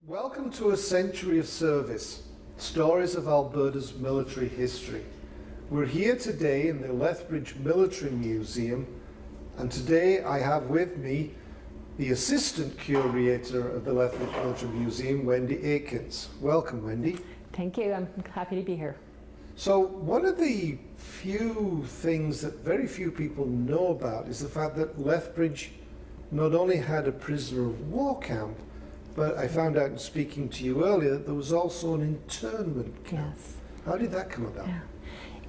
Welcome to A Century of Service, Stories of Alberta's Military History. We're here today in the Lethbridge Military Museum, and today I have with me the Assistant Curator of the Lethbridge Military Museum, Wendy Aitkens. Welcome, Wendy. Thank you. I'm happy to be here. So one of the few things that very few people know about is the fact that Lethbridge not only had a prisoner of war camp, but I found out in speaking to you earlier that there was also an internment camp. Yes. How did that come about? Yeah.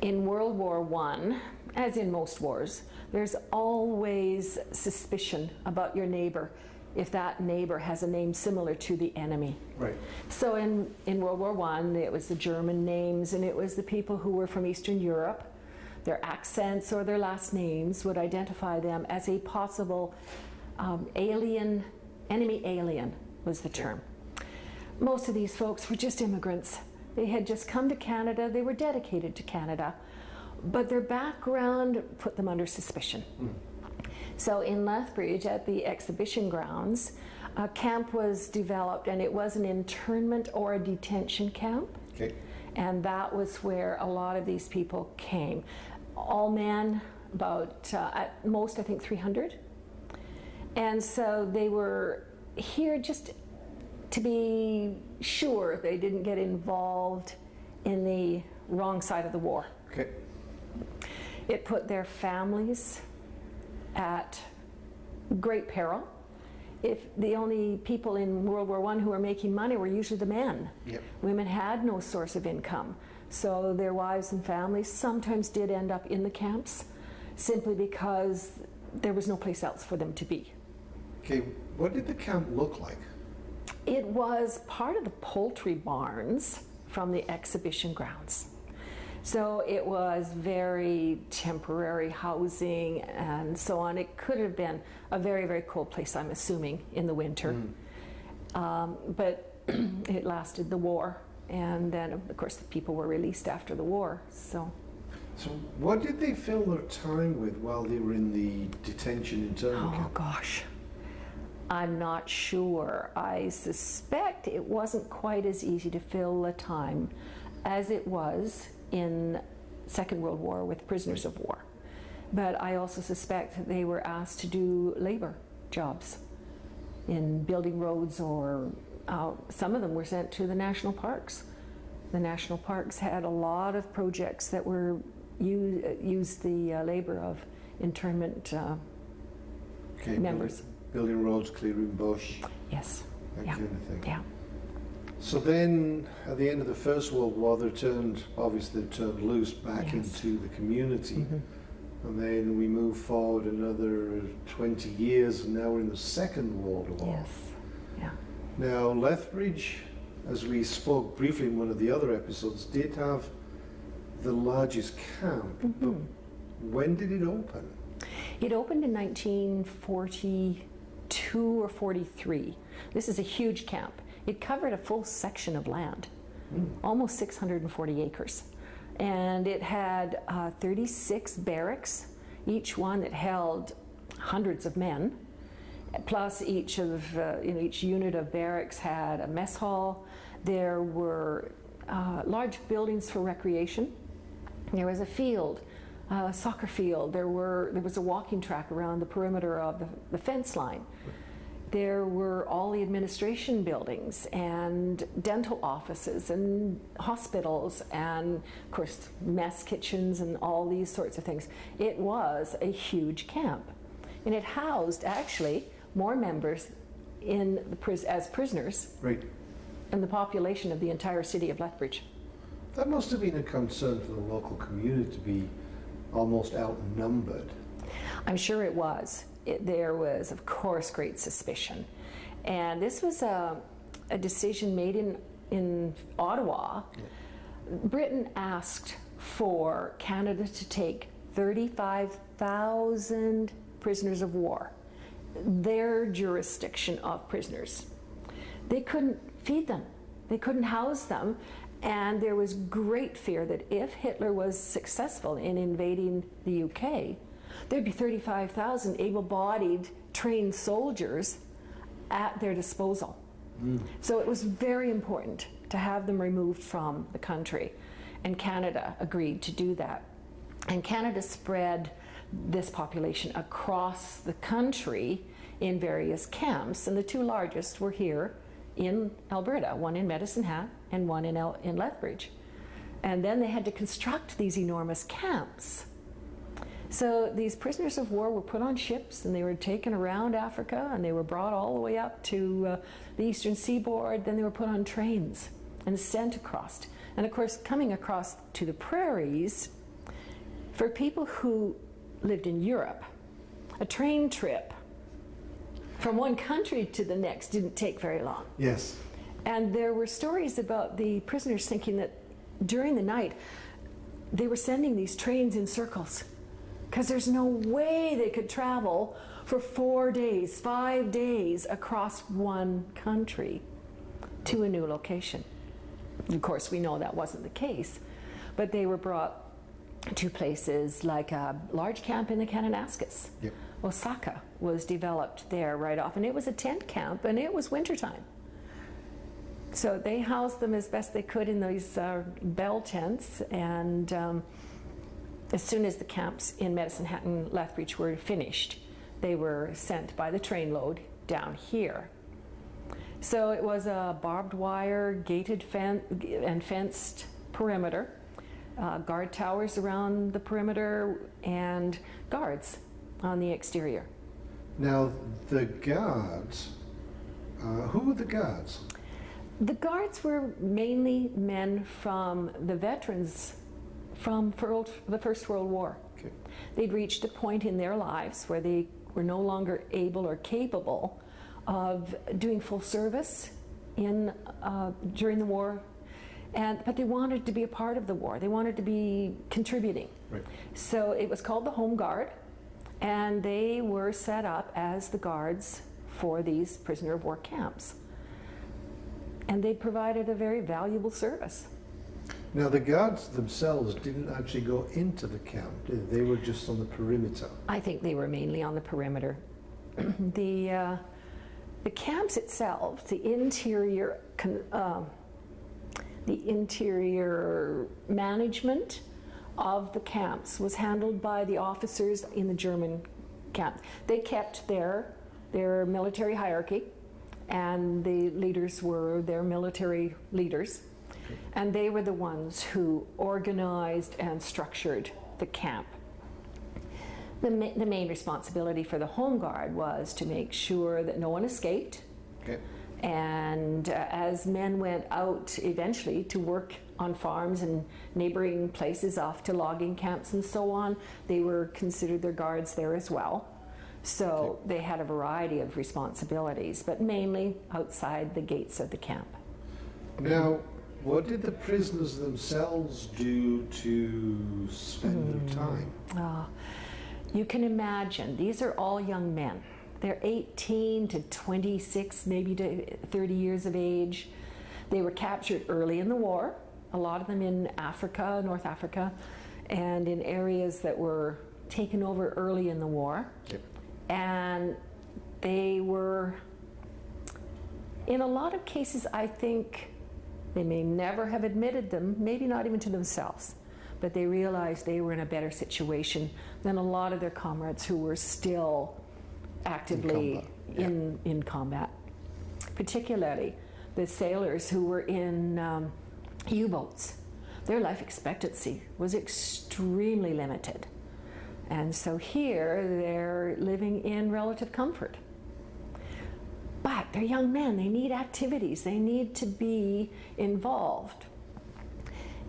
In World War I, as in most wars, there's always suspicion about your neighbor if that neighbor has a name similar to the enemy. Right. So in World War I, it was the German names, and it was the people who were from Eastern Europe. Their accents or their last names would identify them as a possible enemy alien was the term. Most of these folks were just immigrants. They had just come to Canada, they were dedicated to Canada, but their background put them under suspicion. So in Lethbridge, at the exhibition grounds, a camp was developed, and it was an internment or a detention camp. Okay. And that was where a lot of these people came. All men, about at most I think 300. And so they were here just to be sure they didn't get involved in the wrong side of the war. Okay. It put their families at great peril. If the only people in World War I who were making money were usually the men. Yep. Women had no source of income. So their wives and families sometimes did end up in the camps simply because there was no place else for them to be. Okay, what did the camp look like? It was part of the poultry barns from the exhibition grounds. So it was very temporary housing and so on. It could have been a very, very cold place, I'm assuming, in the winter. But it lasted the war. And then, of course, the people were released after the war. So what did they fill their time with while they were in the detention internment camp? Oh, gosh. I'm not sure. I suspect it wasn't quite as easy to fill the time as it was in Second World War with prisoners of war. But I also suspect that they were asked to do labor jobs in building roads, or some of them were sent to the national parks. The national parks had a lot of projects that were used the labor of internment members. Building roads, clearing bush. Yes. That kind of thing. Yeah. So then, at the end of the First World War, obviously they turned loose back into the community. And then we move forward another 20 years, and now we're in the Second World War. Yes. Yeah. Now, Lethbridge, as we spoke briefly in one of the other episodes, did have the largest camp. But when did it open? It opened in 1942 or 43. This is a huge camp. It covered a full section of land, almost 640 acres. And it had 36 barracks, each one that held hundreds of men. Plus each unit of barracks had a mess hall. There were large buildings for recreation. There was a field, a soccer field. There was a walking track around the perimeter of the fence line. There were all the administration buildings and dental offices and hospitals and, of course, mess kitchens and all these sorts of things. It was a huge camp. And it housed, actually, more members as prisoners than the population of the entire city of Lethbridge. That must have been a concern for the local community to be almost outnumbered. I'm sure it was. There was, of course, great suspicion. And this was a decision made in Ottawa. Britain asked for Canada to take 35,000 prisoners of war, their jurisdiction of prisoners. They couldn't feed them. They couldn't house them. And there was great fear that if Hitler was successful in invading the UK, there'd be 35,000 able-bodied, trained soldiers at their disposal. So it was very important to have them removed from the country. And Canada agreed to do that. And Canada spread this population across the country in various camps. And the two largest were here in Alberta, one in Medicine Hat and one in Lethbridge. And then they had to construct these enormous camps. So these prisoners of war were put on ships and they were taken around Africa and they were brought all the way up to the eastern seaboard. Then they were put on trains and sent across. And of course, coming across to the prairies, for people who lived in Europe, a train trip from one country to the next didn't take very long. Yes. And there were stories about the prisoners thinking that during the night they were sending these trains in circles because there's no way they could travel for 4 days, 5 days across one country to a new location. Of course, we know that wasn't the case, but they were brought to places like a large camp in the Kananaskis. Yep. Osaka was developed there right off, and it was a tent camp, and it was wintertime. So they housed them as best they could in these bell tents, and as soon as the camps in Medicine Hat and Lethbridge were finished, they were sent by the trainload down here. So it was a barbed wire, gated and fenced perimeter, guard towers around the perimeter, and guards on the exterior. Now, the guards, who were the guards? The guards were mainly men from the veterans from the First World War. Okay. They'd reached a point in their lives where they were no longer able or capable of doing full service during the war, but they wanted to be a part of the war. They wanted to be contributing. Right. So it was called the Home Guard, and they were set up as the guards for these prisoner of war camps. And they provided a very valuable service. Now, the guards themselves didn't actually go into the camp, did they? They were just on the perimeter. I think they were mainly on the perimeter. The camps itself, the interior management of the camps was handled by the officers in the German camp. They kept their military hierarchy, and the leaders were their military leaders, and they were the ones who organized and structured the camp. The main responsibility for the Home Guard was to make sure that no one escaped. Okay. And as men went out eventually to work on farms and neighboring places, off to logging camps and so on, they were considered their guards there as well. So they had a variety of responsibilities, but mainly outside the gates of the camp. Now, what did the prisoners themselves do to spend their time? You can imagine, these are all young men. They're 18 to 26, maybe to 30 years of age. They were captured early in the war, a lot of them in Africa, North Africa, and in areas that were taken over early in the war. Yep. And they were, in a lot of cases, I think they may never have admitted them, maybe not even to themselves, but they realized they were in a better situation than a lot of their comrades who were still actively in combat. Particularly the sailors who were in U-boats. Their life expectancy was extremely limited. And so here they're living in relative comfort. But they're young men, they need activities, they need to be involved.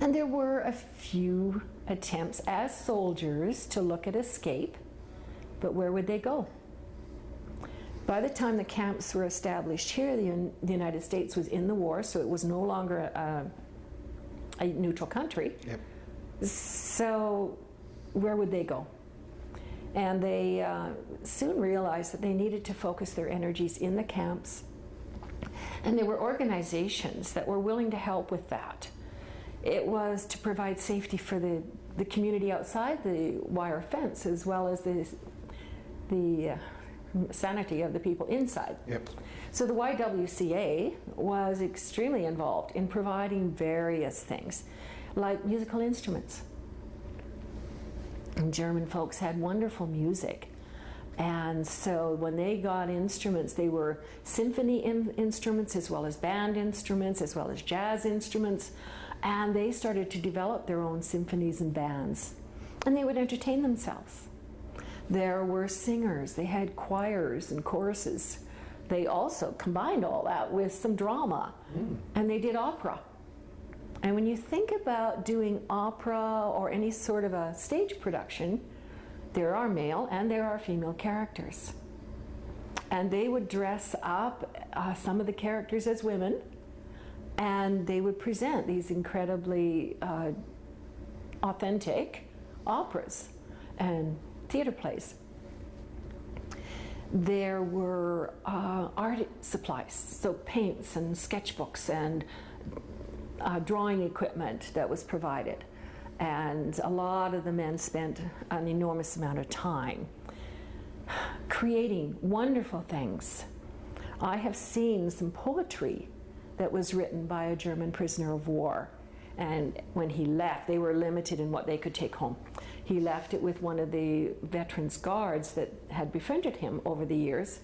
And there were a few attempts as soldiers to look at escape, but where would they go? By the time the camps were established here, the United States was in the war, so it was no longer a neutral country. Yep. So where would they go? And they soon realized that they needed to focus their energies in the camps. And there were organizations that were willing to help with that. It was to provide safety for the community outside the wire fence, as well as the sanity of the people inside. Yep. So the YWCA was extremely involved in providing various things, like musical instruments. And German folks had wonderful music. And so when they got instruments, they were symphony instruments as well as band instruments, as well as jazz instruments. And they started to develop their own symphonies and bands. And they would entertain themselves. There were singers, they had choirs and choruses. They also combined all that with some drama, and they did opera. And when you think about doing opera or any sort of a stage production, there are male and there are female characters. And they would dress up some of the characters as women, and they would present these incredibly authentic operas and theater plays. There were art supplies, so paints and sketchbooks and drawing equipment that was provided. And a lot of the men spent an enormous amount of time creating wonderful things. I have seen some poetry that was written by a German prisoner of war. And when he left, they were limited in what they could take home. He left it with one of the veterans guards that had befriended him over the years.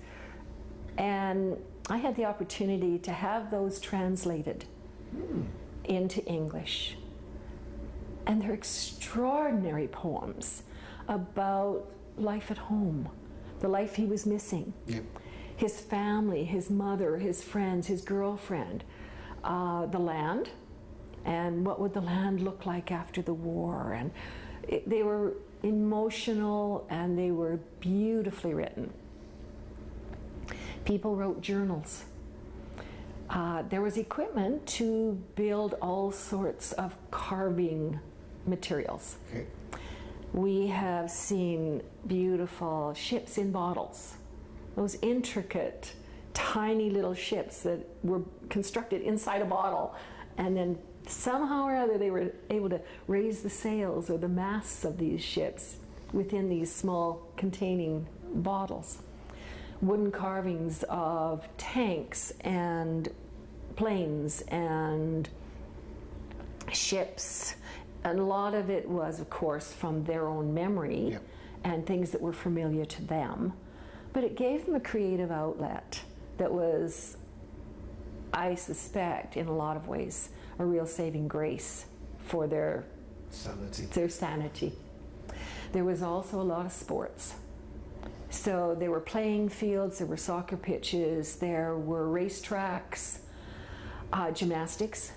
And I had the opportunity to have those translated into English. And they're extraordinary poems about life at home, the life he was missing. Yep. His family, his mother, his friends, his girlfriend, the land, and what would the land look like after the war. And they were emotional and they were beautifully written. People wrote journals. There was equipment to build all sorts of carving materials. Okay. We have seen beautiful ships in bottles, those intricate, tiny little ships that were constructed inside a bottle, and then somehow or other they were able to raise the sails or the masts of these ships within these small containing bottles. Wooden carvings of tanks and planes and ships, and a lot of it was, of course, from their own memory. Yep. And things that were familiar to them. But it gave them a creative outlet that was, I suspect, in a lot of ways, a real saving grace for their sanity. There was also a lot of sports. So there were playing fields, there were soccer pitches, there were racetracks, gymnastics,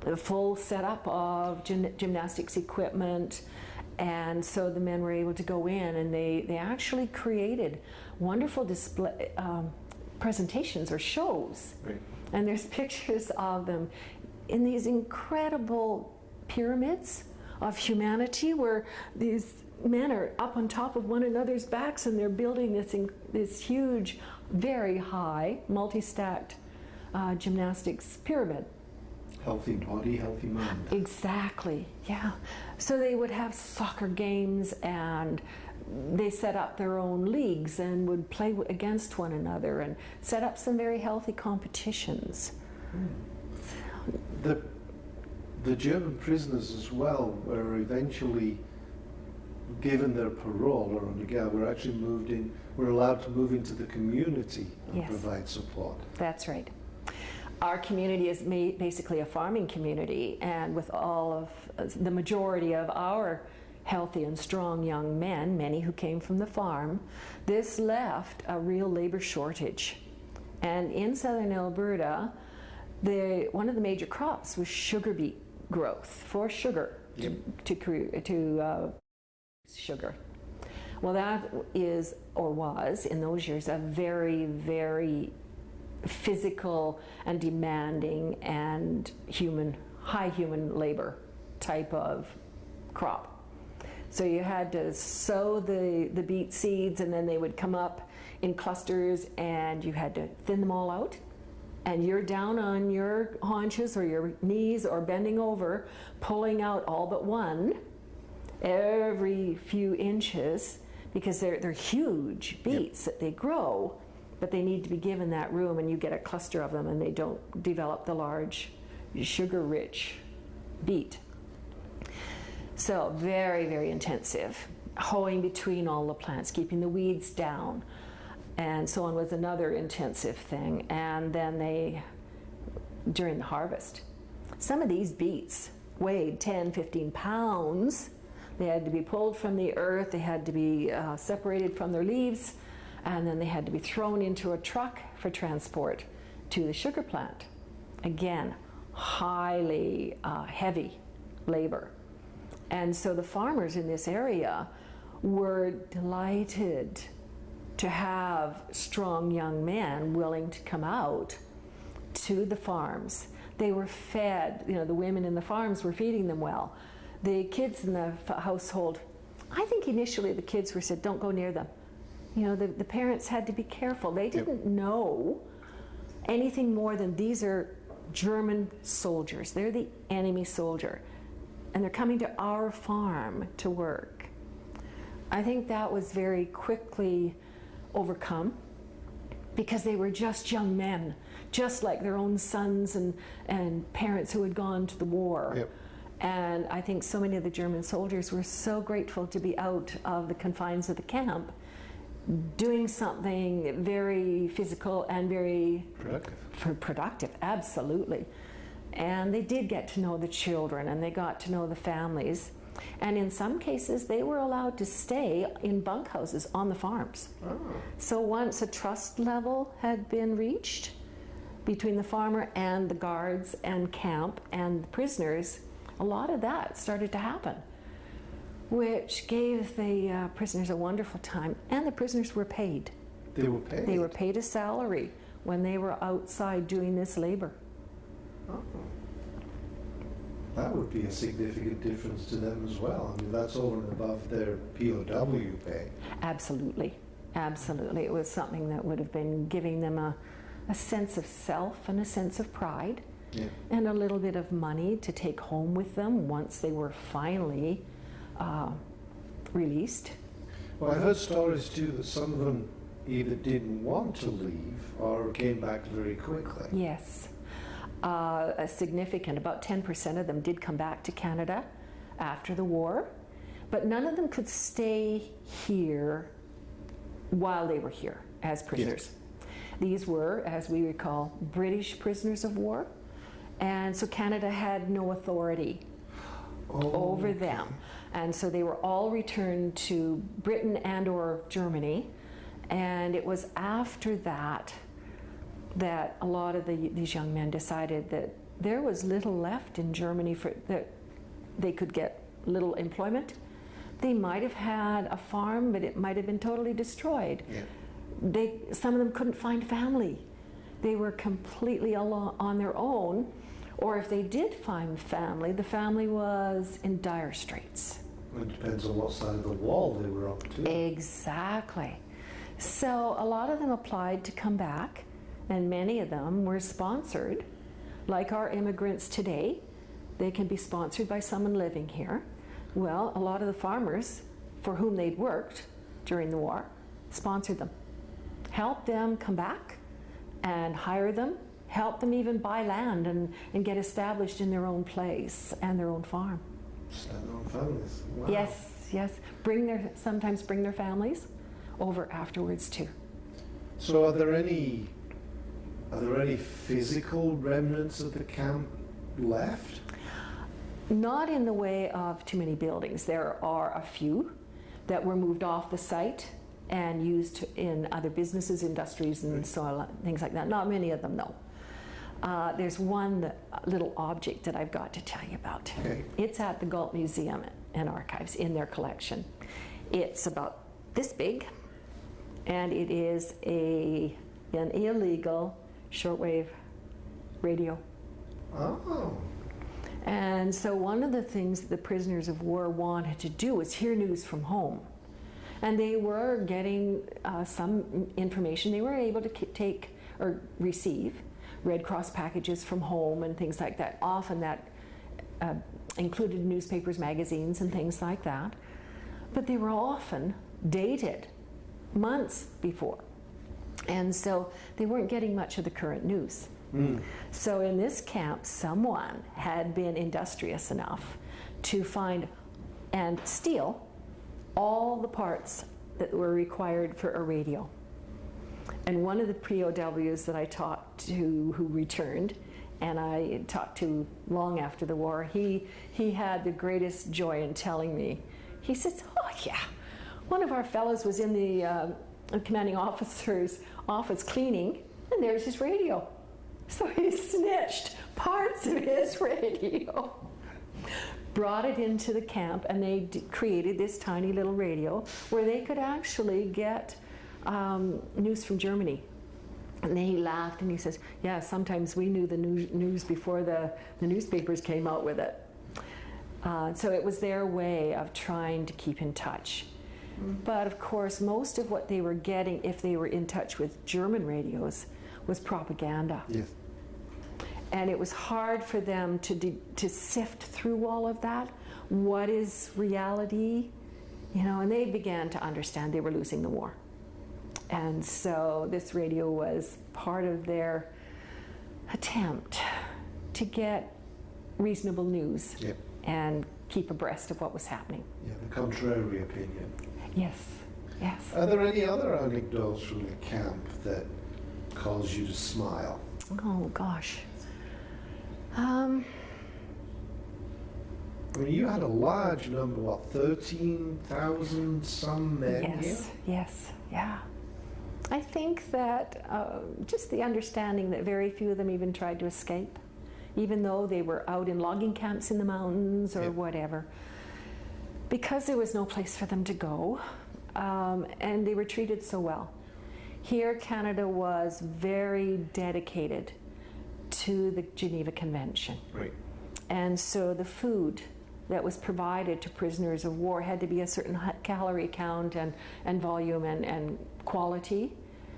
a full setup of gymnastics equipment. And so the men were able to go in, and they actually created wonderful display presentations or shows. Right. And there's pictures of them in these incredible pyramids of humanity, where these men are up on top of one another's backs, and they're building this huge, very high, multi-stacked gymnastics pyramid. Healthy body, healthy mind. Exactly, yeah. So they would have soccer games, and they set up their own leagues and would play against one another and set up some very healthy competitions. The German prisoners as well were eventually given their parole, or were actually were allowed to move into the community and Yes. provide support. That's right. Our community is basically a farming community, and with all of the majority of our healthy and strong young men, many who came from the farm, this left a real labor shortage. And in southern Alberta, one of the major crops was sugar beet growth for sugar, Yep. to sugar. Well, that is, or was in those years, a very, very physical and demanding and high human labor type of crop. So you had to sow the beet seeds, and then they would come up in clusters, and you had to thin them all out. And you're down on your haunches or your knees or bending over, pulling out all but one every few inches, because they're huge beets that they grow, but they need to be given that room, and you get a cluster of them and they don't develop the large sugar-rich beet. So very, very intensive. Hoeing between all the plants, keeping the weeds down, and so on was another intensive thing. And then during the harvest, some of these beets weighed 10, 15 pounds. They had to be pulled from the earth, they had to be separated from their leaves, and then they had to be thrown into a truck for transport to the sugar plant. Again, highly heavy labor. And so the farmers in this area were delighted to have strong young men willing to come out to the farms. They were fed, the women in the farms were feeding them well. The kids in the household, I think initially the kids were said, don't go near them. The parents had to be careful. They didn't know anything more than these are German soldiers. They're the enemy soldier. And they're coming to our farm to work. I think that was very quickly overcome because they were just young men, just like their own sons and parents who had gone to the war. Yep. And I think so many of the German soldiers were so grateful to be out of the confines of the camp, doing something very physical and very productive, absolutely. And they did get to know the children, and they got to know the families. And in some cases, they were allowed to stay in bunkhouses on the farms. Oh. So once a trust level had been reached between the farmer and the guards and camp and the prisoners, a lot of that started to happen, which gave the prisoners a wonderful time. And the prisoners were paid. They were paid? They were paid a salary when they were outside doing this labor. Oh. That would be a significant difference to them as well. I mean, that's over and above their POW pay. Absolutely. Absolutely. It was something that would have been giving them a sense of self and a sense of pride. Yeah. And a little bit of money to take home with them once they were finally released. Well, I've heard stories too that some of them either didn't want to leave or came back very quickly. Yes. A significant, about 10% of them did come back to Canada after the war, but none of them could stay here while they were here as prisoners. Yes. These were, as we would call, British prisoners of war, and so Canada had no authority over them. And so they were all returned to Britain and or Germany, and it was after that that a lot of these young men decided that there was little left in Germany that they could get little employment. They might have had a farm, but it might have been totally destroyed. Yeah. Some of them couldn't find family. They were completely on their own, or if they did find family, the family was in dire straits. It depends on what side of the wall they were up to. Exactly. So a lot of them applied to come back, and many of them were sponsored. Like our immigrants today, they can be sponsored by someone living here. Well, a lot of the farmers for whom they'd worked during the war sponsored them, helped them come back and hire them, helped them even buy land and get established in their own place and their own farm. Start their own families. Wow. Yes. Sometimes bring their families over afterwards too. So are there any physical remnants of the camp left? Not in the way of too many buildings. There are a few that were moved off the site and used in other businesses, industries, and so on, things like that. Not many of them, though. There's one little object that I've got to tell you about. Okay. It's at the Galt Museum and Archives in their collection. It's about this big, and it is an illegal shortwave radio. Oh. And so one of the things that the prisoners of war wanted to do was hear news from home. And they were getting some information. They were able to take or receive Red Cross packages from home and things like that. Often that included newspapers, magazines, and things like that. But they were often dated months before. And so they weren't getting much of the current news. So in this camp, someone had been industrious enough to find and steal all the parts that were required for a radio. And one of the POWs that I talked to who returned, and I talked to long after the war, he had the greatest joy in telling me. He says, oh yeah, one of our fellows was in the commanding officer's office cleaning, and there's his radio. So he snitched parts of his radio, brought it into the camp, and they created this tiny little radio where they could actually get news from Germany. And then he laughed and he says, yeah, sometimes we knew the news before the newspapers came out with it. So it was their way of trying to keep in touch. But of course, most of what they were getting, if they were in touch with German radios, was propaganda. Yes. And it was hard for them to sift through all of that. What is reality? You know, and they began to understand they were losing the war. And so this radio was part of their attempt to get reasonable news and keep abreast of what was happening. Yeah, the contrary opinion. Yes, yes. Are there any other anecdotes from the camp that cause you to smile? Oh, gosh. I mean, you had a large number, what, 13,000 some men here? Yes, yes, yeah. I think that just the understanding that very few of them even tried to escape, even though they were out in logging camps in the mountains or whatever, because there was no place for them to go, and they were treated so well. Here, Canada was very dedicated to the Geneva Convention. Right. And so the food that was provided to prisoners of war had to be a certain calorie count and volume and quality.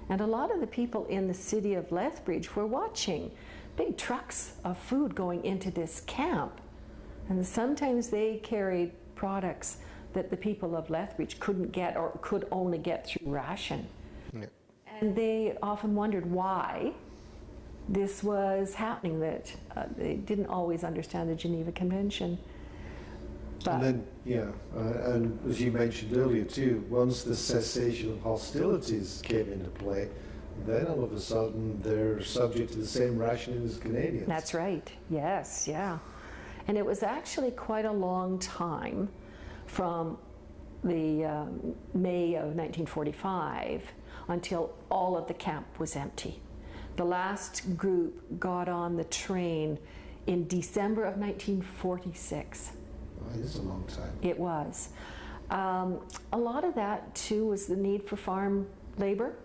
And a lot of the people in the city of Lethbridge were watching big trucks of food going into this camp. And sometimes they carried products that the people of Lethbridge couldn't get or could only get through ration. Yeah. And they often wondered why this was happening, that they didn't always understand the Geneva Convention. But and then, and as you mentioned earlier too, once the cessation of hostilities came into play, then all of a sudden they're subject to the same rationing as Canadians. That's right, yes, yeah. And it was actually quite a long time from the May of 1945 until all of the camp was empty. The last group got on the train in December of 1946. Oh, it is a long time. It was. A lot of that too was the need for farm labor,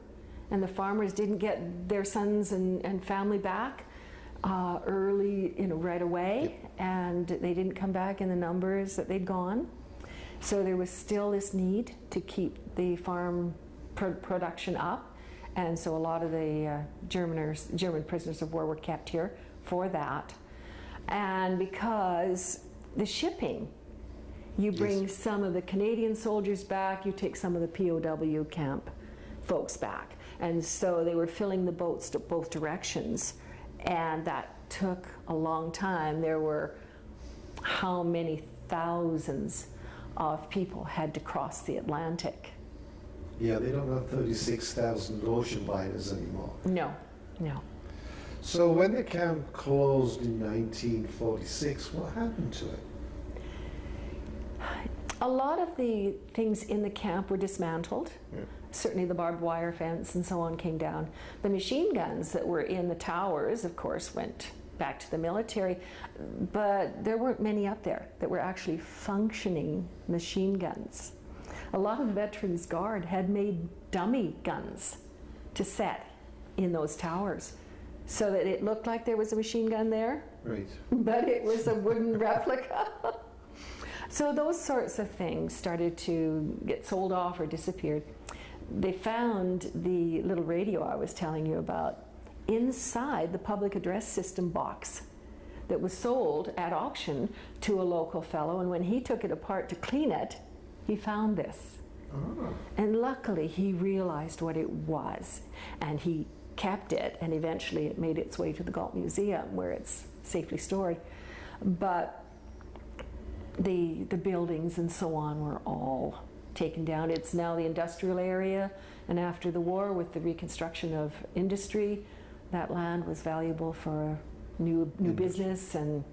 and the farmers didn't get their sons and family back early, right away, and they didn't come back in the numbers that they'd gone. So there was still this need to keep the farm production up. And so a lot of the German prisoners of war were kept here for that. And because the shipping, you bring some of the Canadian soldiers back, you take some of the POW camp folks back. And so they were filling the boats to both directions. And that took a long time. There were how many thousands of people had to cross the Atlantic. Yeah, they don't have 36,000 ocean liners anymore. No, no. So when the camp closed in 1946, what happened to it? A lot of the things in the camp were dismantled. Yeah. Certainly the barbed wire fence and so on came down. The machine guns that were in the towers, of course, went back to the military, but there weren't many up there that were actually functioning machine guns. A lot of the Veterans Guard had made dummy guns to set in those towers so that it looked like there was a machine gun there, right, but it was a wooden replica. So those sorts of things started to get sold off or disappeared. They found the little radio I was telling you about inside the public address system box that was sold at auction to a local fellow, and when he took it apart to clean it, he found this. And luckily he realized what it was, and he kept it, and eventually it made its way to the Galt Museum where it's safely stored. But the buildings and so on were all taken down. It's now the industrial area, and after the war, with the reconstruction of industry, that land was valuable for new business and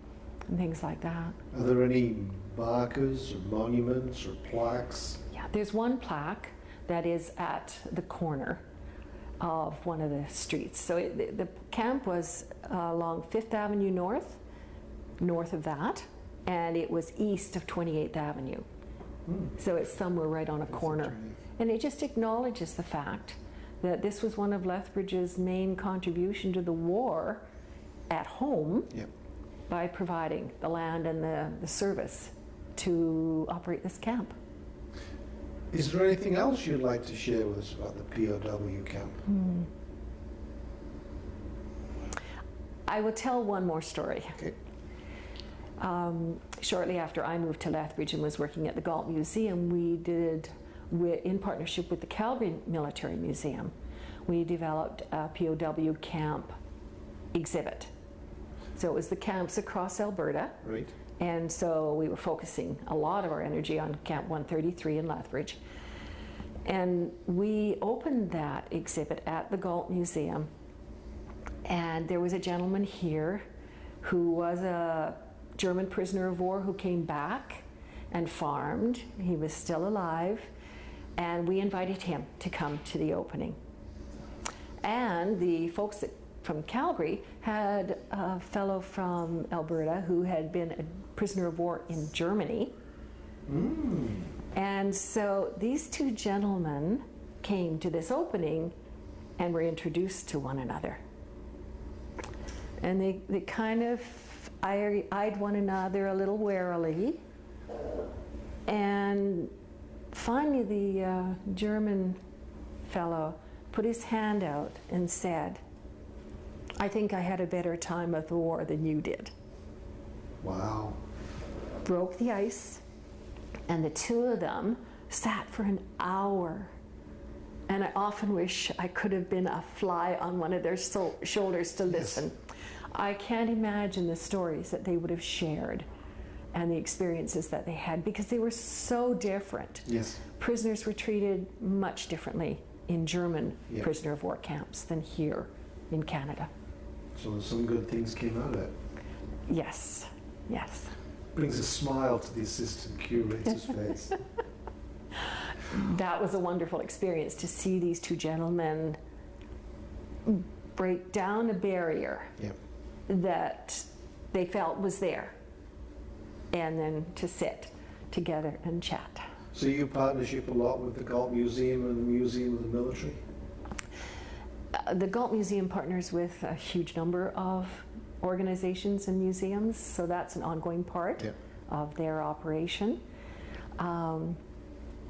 things like that. Are there any markers or monuments or plaques? Yeah, there's one plaque that is at the corner of one of the streets. So the camp was along 5th Avenue north of that, and it was east of 28th Avenue. So it's somewhere right on a corner. And it just acknowledges the fact that this was one of Lethbridge's main contribution to the war at home, by providing the land and the service to operate this camp. Is there anything else you'd like to share with us about the POW camp? I will tell one more story. Okay. Shortly after I moved to Lethbridge and was working at the Galt Museum, we did, in partnership with the Calgary Military Museum, we developed a POW camp exhibit. So it was the camps across Alberta. Right. And so we were focusing a lot of our energy on Camp 133 in Lethbridge. And we opened that exhibit at the Galt Museum. And there was a gentleman here who was a German prisoner of war who came back and farmed. He was still alive. And we invited him to come to the opening. And the folks from Calgary had a fellow from Alberta who had been a prisoner of war in Germany. And so these two gentlemen came to this opening and were introduced to one another. And they kind of eyed one another a little warily. And finally the German fellow put his hand out and said, "I think I had a better time at the war than you did." Wow. Broke the ice, and the two of them sat for an hour. And I often wish I could have been a fly on one of their shoulders to listen. I can't imagine the stories that they would have shared and the experiences that they had, because they were so different. Yes. Prisoners were treated much differently in German prisoner of war camps than here in Canada. So some good things came out of it. Yes, yes. Brings a smile to the assistant curator's face. That was a wonderful experience to see these two gentlemen break down a barrier that they felt was there, and then to sit together and chat. So you partnership a lot with the Galt Museum and the Museum of the Military? The Galt Museum partners with a huge number of organizations and museums, so that's an ongoing part of their operation.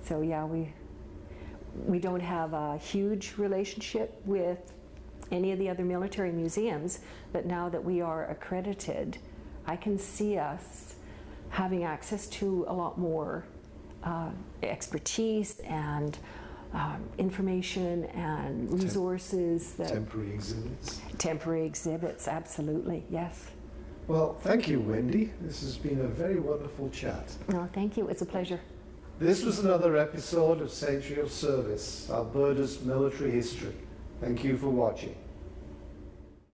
So yeah, we don't have a huge relationship with any of the other military museums, but now that we are accredited, I can see us having access to a lot more expertise and information and resources. Temporary exhibits. Temporary exhibits, absolutely, yes. Well, thank you, Wendy. This has been a very wonderful chat. No, thank you, it's a pleasure. This was another episode of Century of Service, Alberta's military history. Thank you for watching.